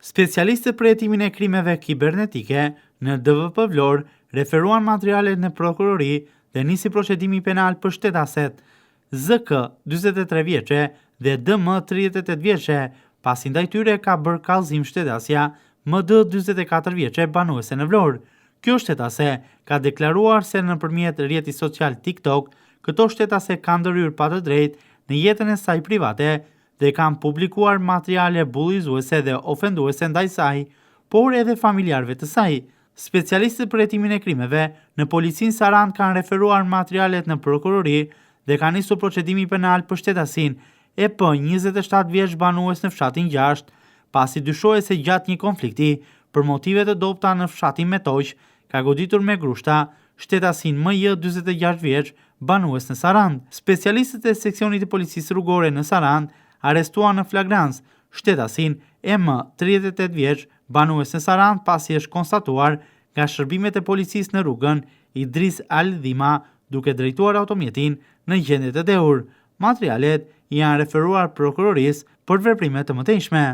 Specialistët për hetimin e krimeve kibernetike në DVP Vlorë referuan materialet në prokurori dhe nisi procedimi penal për shtetaset ZK 43 vjeçe dhe DM 38 vjeçe, pasi ndaj tyre ka bërë kallëzim shtetasja MD 44 vjeçe banuese në Vlorë. Kjo shtetase ka deklaruar se nëpërmjet rrjetit social TikTok, këto shtetase kanë ndërhyrë pa të drejtë në jetën e saj private dhe kanë publikuar materiale bullizuese dhe ofenduese ndaj saj, por edhe familjarëve të saj. Specialistët për hetimin e krimeve në policinë Sarand kanë referuar materialet në prokurori dhe kanë nisur procedimi penal për shtetasin e P 27 vjeç banues në fshatin 6, pasi dyshohet se gjatë një konflikti për motive të dobta në fshatin Metoq ka goditur me grushta shtetasin MJ 46 vjeç banues në Sarand. Specialistët e seksionit të policisë rrugore në Sarand arrestuan në flagrancë shtetasin M 38 vjeç banues në Sarand, pasi është konstatuar nga shërbimet e policisë në rrugën Idris Al Dhima duke drejtuar automjetin në gjendje të dehur. Materialet janë referuar prokurorisë për veprime të mëtejshme.